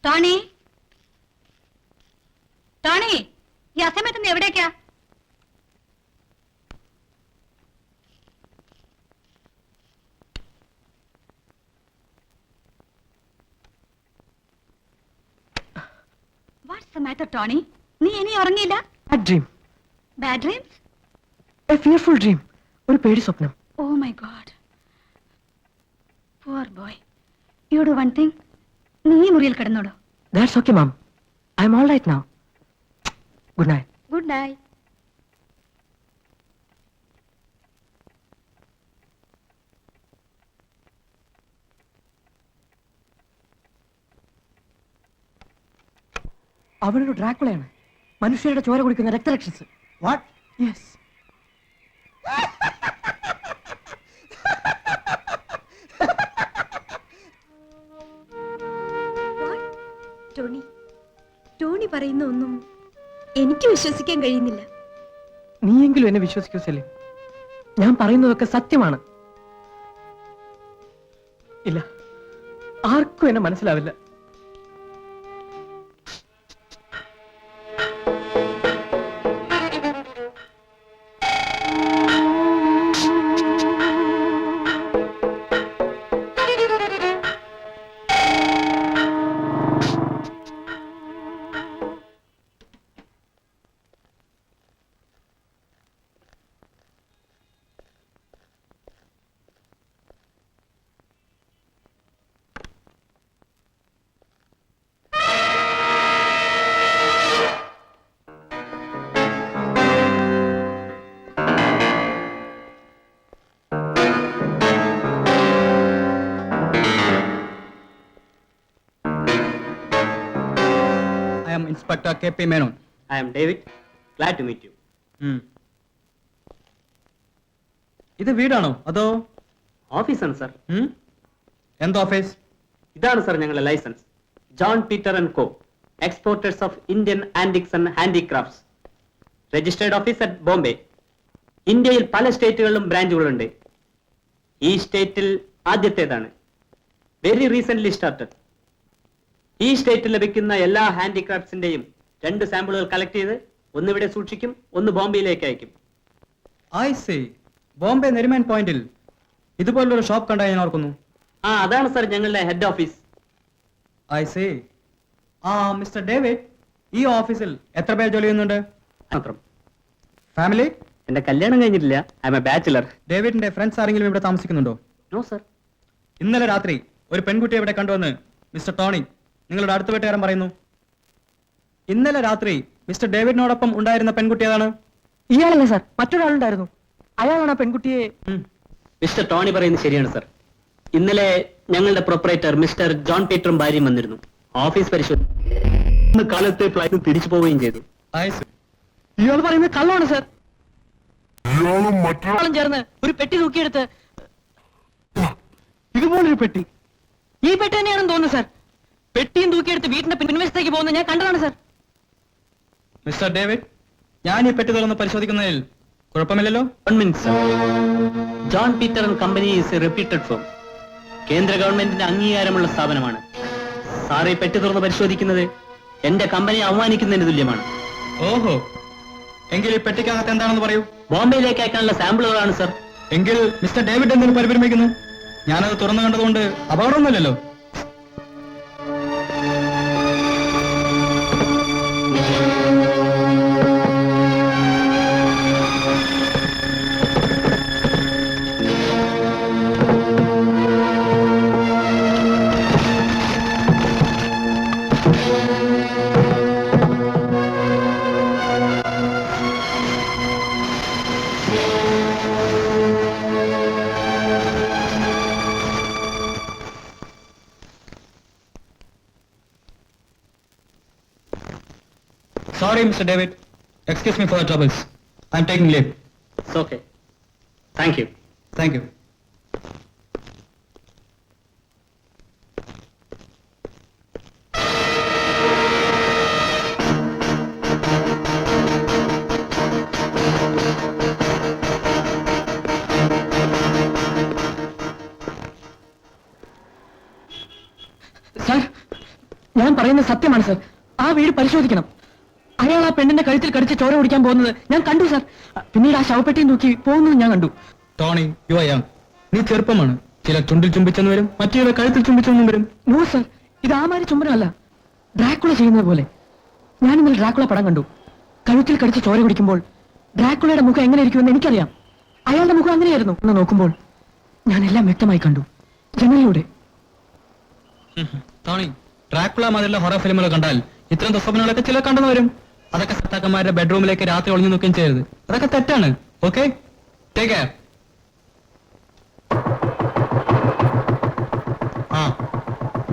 Tony, Tony, ഈ അസമയത്ത് നീ എവിടേക്കാ? What's the matter, Tony? നീ ഇനി ഉറങ്ങിയില്ല? Bad dream. Bad dreams? A fearful dream. ഒരു പേടി സ്വപ്നം. Oh my God. Poor boy. You do one thing. നീ മുറിയിൽ കിടന്നോളൂ. That's okay, Mom. I'm all right now. Good night. Good night. അവനൊരു ഡ്രാക്കുളയാണ്. മനുഷ്യരുടെ ചോര കുടിക്കുന്ന രക്തരക്ഷസ്. What? Yes. ടോണി, ടോണി പറയുന്ന ഒന്നും എനിക്ക് വിശ്വസിക്കാൻ കഴിയുന്നില്ല. നീയെങ്കിലും എന്നെ വിശ്വസിക്കൂ സെലിം. ഞാൻ പറയുന്നതൊക്കെ സത്യമാണ്. ഇല്ല, ആർക്കും എന്നെ മനസ്സിലാവില്ല. I am Inspector K.P. Menon. I am David. Glad to meet you. ഇത് വീടാണോ അതോ ഓഫീസാണ് സർ. എന്ത് ഓഫീസ്? ഇതാണ് സർ ഞങ്ങളുടെ license. John Peter and co, exporters of Indian antiques and handicrafts. Registered office at Bombay. ഇന്ത്യയിൽ പല സ്റ്റേറ്റുകളിലും ബ്രാഞ്ചുകളുണ്ട്. ഈ സ്റ്റേറ്റിൽ ആദ്യത്തേതാണ്. Very recent started. ഈ സ്റ്റേറ്റിൽ ലഭിക്കുന്ന എല്ലാ ഹാൻഡിക്രാഫ്റ്റ്സിന്റെയും 2 സാമ്പിളുകൾ കളക്ട് ചെയ്ത് ഒന്ന് ഇവിടെ സൂക്ഷിക്കും, ഒന്ന് ബോംബെയിലേക്ക് അയക്കും. I C. ബോംബെ നെരിമാൻ പോയിന്റിൽ ഇതുപോലൊരു ഷോപ്പ് കണ്ടായി ഞാൻ ഓർക്കുന്നു. അതാണ് സർ ഞങ്ങളുടെ head office. I C. Mister David, ഈ ഓഫീസിൽ എത്ര പേർ ജോലി ചെയ്യുന്നുണ്ട്? മാത്രം. ഫാമിലി? എന്റെ കല്യാണം കഴിഞ്ഞിട്ടില്ല. I am a bachelor. ഡേവിഡിന്റെ ഫ്രണ്ട്സ് ആരെങ്കിലും ഇവിടെ താമസിക്കുന്നുണ്ടോ? No sir. ഇന്നലെ രാത്രി ഒരു പെൺകുട്ടിയെ ഇവിടെ കണ്ടുവന്ന് മിസ്റ്റർ ടോണി, നിങ്ങളുടെ അടുത്ത വീട്ടുകാരൻ പറയുന്നു. ഇന്നലെ രാത്രി മിസ്റ്റർ ഡേവിഡിനോടൊപ്പം ഉണ്ടായിരുന്ന പെൺകുട്ടി ഏതാണ്? ഇയാളല്ലേ സാർ? മറ്റൊരാളുണ്ടായിരുന്നു. അയാളാണ് ആ പെൺകുട്ടിയെ. മിസ്റ്റർ ടോണി പറയുന്നത് ശരിയാണ് സർ. ഇന്നലെ ഞങ്ങളുടെ പ്രൊപ്പറേറ്റർ മിസ്റ്റർ ജോൺ പീറ്ററും ഭാര്യയും വന്നിരുന്നു. ഓഫീസ് പരിശോധന കാലത്തെ ഫ്ലൈറ്റ് തിരിച്ചു പോവുകയും ചെയ്തു. ഇയാൾ പറയുന്നത് കള്ളമാണ് സാർ. മറ്റാളും ചേർന്ന് ഒരു പെട്ടി തൂക്കിയെടുത്ത് ഇതുപോലൊരു പെട്ടി, ഈ പെട്ടി തന്നെയാണെന്ന് തോന്നുന്നു സാർ. പെട്ടിയും തൂക്കിയെടുത്ത് വീട്ടിന്റെ പിൻവശത്തേക്ക് പോകുന്നത് ഞാൻ കണ്ടതാണ് സാർ. മിസ്റ്റർ ഡേവിഡ്, ഞാൻ ഈ പെട്ടി തുറന്ന് പരിശോധിക്കുന്നതിൽ കുഴപ്പമില്ലല്ലോ? John Peter and company is A reputed firm. കേന്ദ്ര ഗവൺമെന്റിന്റെ അംഗീകാരമുള്ള സ്ഥാപനമാണ്. സാർ ഈ പെട്ടി തുറന്ന് പരിശോധിക്കുന്നത് എന്റെ കമ്പനിയെ അവമാനിക്കുന്നതിന് തുല്യമാണ്. ഓഹോ, എങ്കിൽ ഈ പെട്ടിക്കകത്ത് എന്താണെന്ന് പറയൂ. ബോംബെയിലേക്ക് അയക്കാനുള്ള സാമ്പിളുകളാണ് സർ. എങ്കിൽ മിസ്റ്റർ ഡേവിഡ് എന്തിനു പരിഭ്രമിക്കുന്നു? ഞാനത് തുറന്നു കണ്ടതുകൊണ്ട് അപകടമൊന്നുമില്ലല്ലോ. Sorry, Mr. David. Excuse me for the troubles. I'm taking leave. It's okay. Thank you. Thank you. Sir, ഞാൻ പറയുന്നത് സത്യമാണ് സർ. ആ വീട് പരിശോധിക്കണം. അയാൾ ആ പെണ്ണിന്റെ കഴുത്തിൽ കടിച്ച് ചോര കുടിക്കാൻ പോകുന്നത് ഞാൻ കണ്ടു സർ. പിന്നീട് ആ ശവപ്പെട്ടിയും തൂക്കി പോകുന്നത് ഞാൻ കണ്ടു. Tony, you are young. നീ ചെറുപ്പമാണ്. ചില ചുണ്ടിൽ ചുംബിച്ചെന്ന് വരും, മറ്റു കഴുത്തിൽ ചുംബിച്ചെന്നും വരും. നോ സർ, ഇത് ആമാരി ചുംബനമല്ല, ഡ്രാക്കുള ചെയ്യുന്നത് പോലെ. ഞാൻ ഇന്നലെ ഡ്രാക്കുള പടം കണ്ടു. കഴുത്തിൽ കടിച്ച് ചോര കുടിക്കുമ്പോൾ ഡ്രാക്കുളയുടെ മുഖം എങ്ങനെ ഇരിക്കുമെന്ന് എനിക്കറിയാം. അയാളുടെ മുഖം അങ്ങനെയായിരുന്നു എന്ന് നോക്കുമ്പോൾ ഞാൻ എല്ലാം വ്യക്തമായി കണ്ടു, ജനലിലൂടെ. ടോണി, ഡ്രാക്കുള മാതിരിയുള്ള ഹൊറർ ഫിലിമുകൾ കണ്ടാൽ ഇത്തരം ദുസ്വപ്നങ്ങളൊക്കെ ചില കണ്ടെന്ന് വരും. അതൊക്കെ സത്താക്കന്മാരുടെ ബെഡ്റൂമിലേക്ക് രാത്രി ഒളിഞ്ഞു നോക്കുകയും ചെയ്യരുത്. അതൊക്കെ തെറ്റാണ്. Okay, take care. ആ,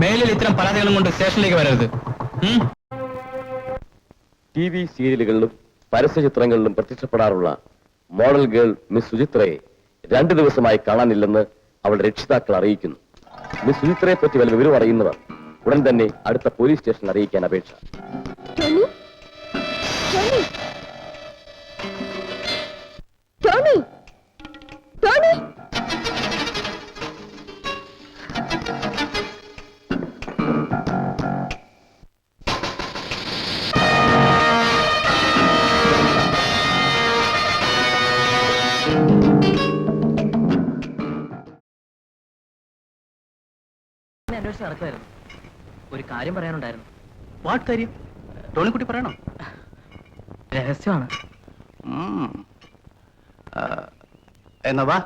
മേലിൽ ഇത്തരം പരാതികളും കൊണ്ട് സ്റ്റേഷനിലേക്ക് വരരുത്. TV സീരിയലുകളിലും പരസ്യ ചിത്രങ്ങളിലും പ്രത്യക്ഷപ്പെടാറുള്ള മോഡൽ ഗേൾ മിസ് സുചിത്രയെ 2 ദിവസമായി കാണാനില്ലെന്ന് അവളുടെ രക്ഷിതാക്കൾ അറിയിക്കുന്നു. മിസ് സുചിത്രയെ പറ്റി വല്ല വിവരം അറിയുന്നവർ ഉടൻ തന്നെ അടുത്ത പോലീസ് സ്റ്റേഷനിൽ അറിയിക്കാൻ അപേക്ഷ. Tony, Tony, Tony, Tony. അന്വേഷിച്ച് നടക്കുമായിരുന്നു. ഒരു കാര്യം പറയാനുണ്ടായിരുന്നു. വാട്ട് കാര്യം? ടോണിക്കുട്ടി പറയണോ? രഹസ്യമാണ്. എന്നാ വാ,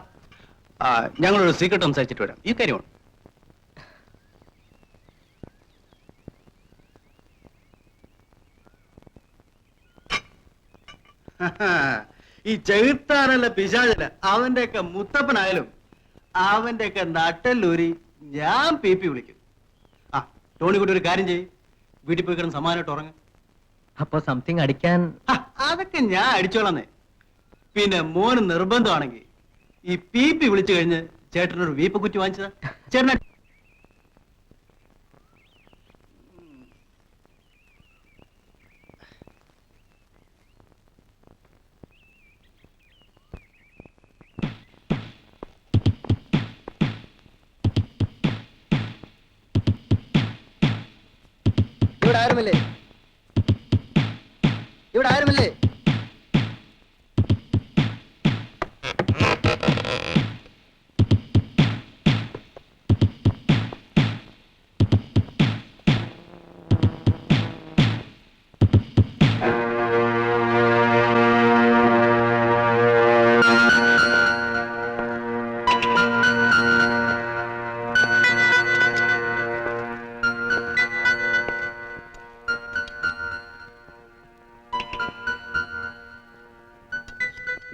ഞങ്ങളൊരു സീക്രട്ട് സംസാരിച്ചിട്ട് വരാം. ഈ കാര്യമാണ്. ഈ ചെകുത്താനല്ല പിശാചല്ല, അവന്റെയൊക്കെ മുത്തപ്പനായാലും അവന്റെയൊക്കെ നട്ടല്ലൂരി ഞാൻ പി വിളിക്കും. ആ, ടോണിക്കുട്ടി ഒരു കാര്യം ചെയ്യും, വീട്ടിൽ പോയി കിടന്ന് സമാനമായിട്ട് ഉറങ്ങ. അപ്പൊ സംതിങ് അടിക്കാൻ അതൊക്കെ ഞാൻ അടിച്ചോളന്നേ. പിന്നെ മോന് നിർബന്ധമാണെങ്കിൽ ഈ പി വിളിച്ചു കഴിഞ്ഞ് ചേട്ടനൊരു വീപ്പ് കുറ്റി വാങ്ങിച്ചതാ. ചേട്ടന ഇവിടെ ആരുമില്ലേ? ഇവിടെ ആരുമില്ലേ?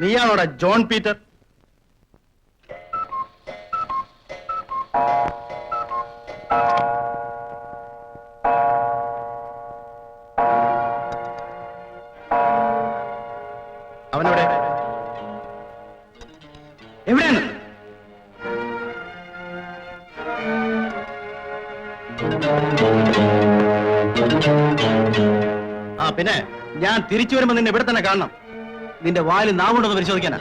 നീയാണോടാ ജോൺ പീറ്റർ? അവനെവിടെ? എവിടെയാണ്? ആ, പിന്നെ ഞാൻ തിരിച്ചു വരുമ്പോ നിന്നെ ഇവിടെ തന്നെ കാണണം. നിന്റെ വായിൽ നാവുണ്ടോന്ന് പരിശോധിക്കാനാ.